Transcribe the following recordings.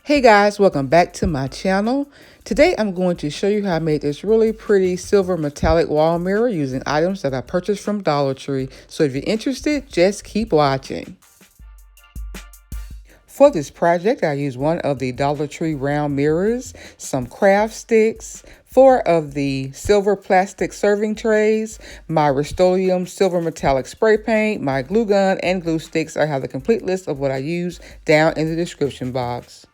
Hey guys, welcome back to my channel. Today I'm going to show you how I made this really pretty silver metallic wall mirror using items that I purchased from Dollar Tree. So if you're interested, just keep watching. For this project, I used one of the Dollar Tree round mirrors, some craft sticks, 4 of the silver plastic serving trays, my Rust-Oleum silver metallic spray paint, my glue gun, and glue sticks. I have the complete list of what I used down in the description box.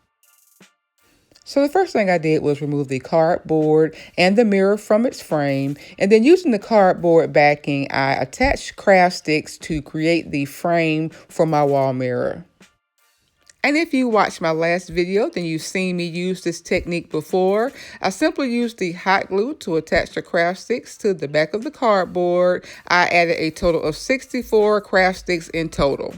So the first thing I did was remove the cardboard and the mirror from its frame, and then using the cardboard backing, I attached craft sticks to create the frame for my wall mirror. And if you watched my last video, then you've seen me use this technique before. I simply used the hot glue to attach the craft sticks to the back of the cardboard. I added a total of 64 craft sticks in total.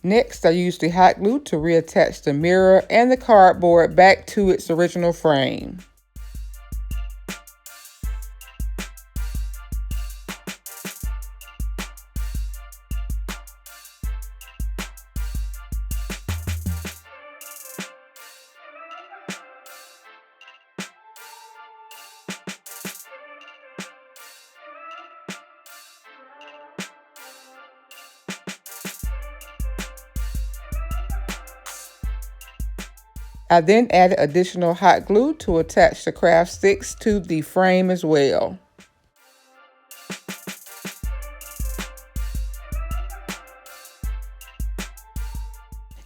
Next, I used the hot glue to reattach the mirror and the cardboard back to its original frame. I then added additional hot glue to attach the craft sticks to the frame as well.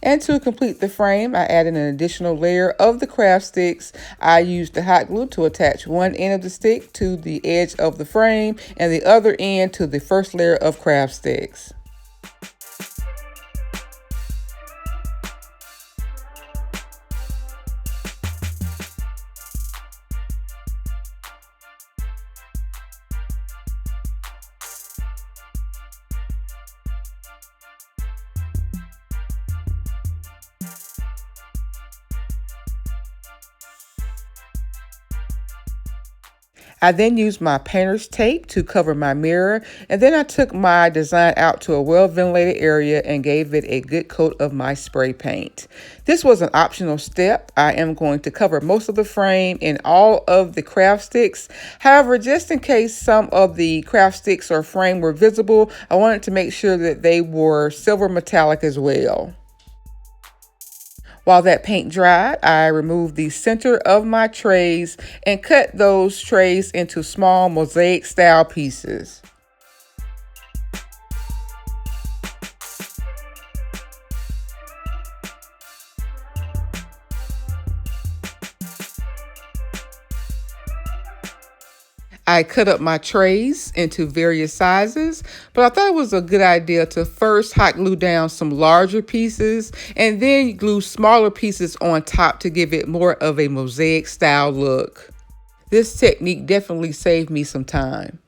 And to complete the frame, I added an additional layer of the craft sticks. I used the hot glue to attach one end of the stick to the edge of the frame and the other end to the first layer of craft sticks. I then used my painter's tape to cover my mirror, and then I took my design out to a well-ventilated area and gave it a good coat of my spray paint. This was an optional step. I am going to cover most of the frame in all of the craft sticks. However, just in case some of the craft sticks or frame were visible, I wanted to make sure that they were silver metallic as well. While that paint dried, I removed the center of my trays and cut those trays into small mosaic style pieces. I cut up my trays into various sizes, but I thought it was a good idea to first hot glue down some larger pieces and then glue smaller pieces on top to give it more of a mosaic style look. This technique definitely saved me some time.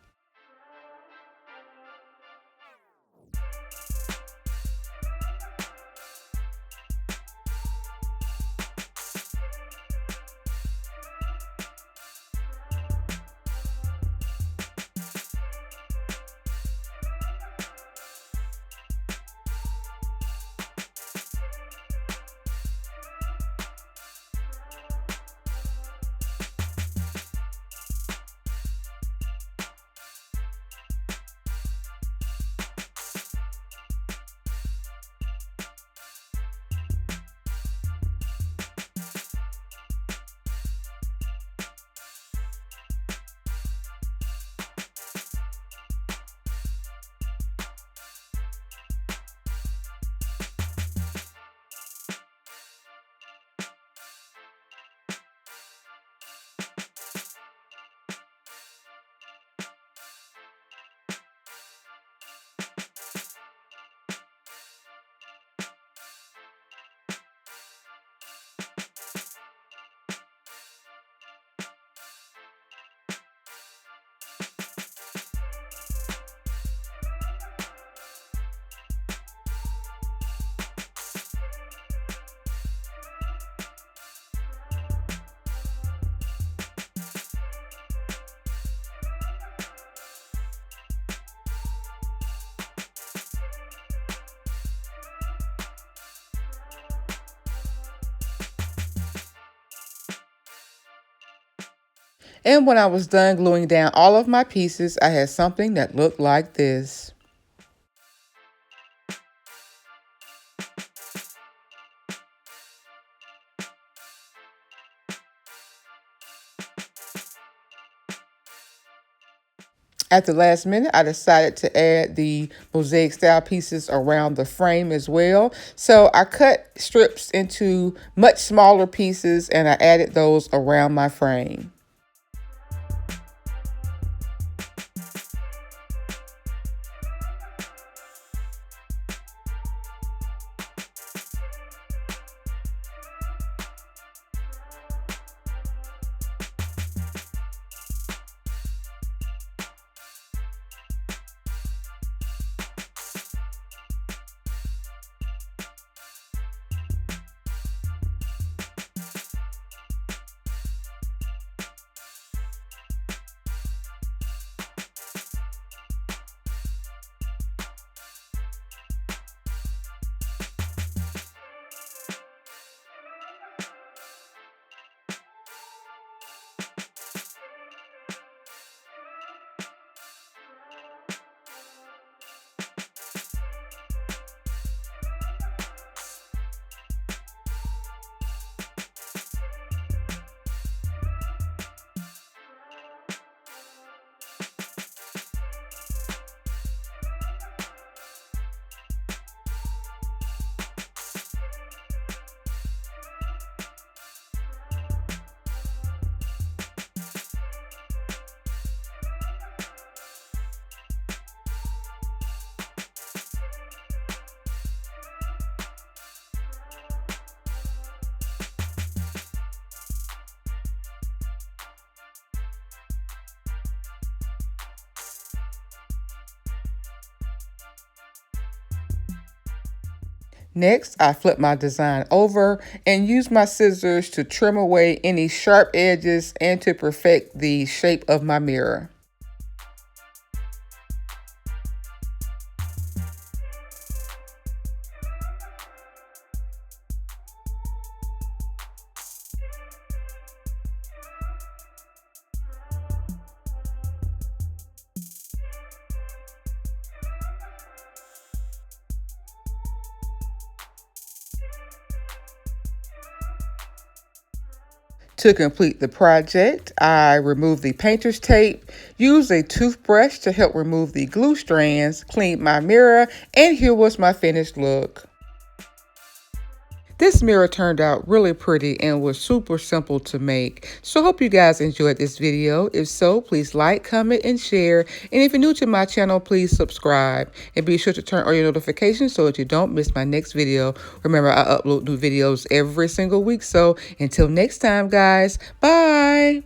And when I was done gluing down all of my pieces, I had something that looked like this. At the last minute, I decided to add the mosaic style pieces around the frame as well. So I cut strips into much smaller pieces and I added those around my frame. Next, I flip my design over and use my scissors to trim away any sharp edges and to perfect the shape of my mirror. To complete the project, I removed the painter's tape, used a toothbrush to help remove the glue strands, cleaned my mirror, and here was my finished look. This mirror turned out really pretty and was super simple to make. So I hope you guys enjoyed this video. If so, please like, comment, and share. And if you're new to my channel, please subscribe. And be sure to turn on your notifications so that you don't miss my next video. Remember, I upload new videos every single week. So until next time, guys, bye.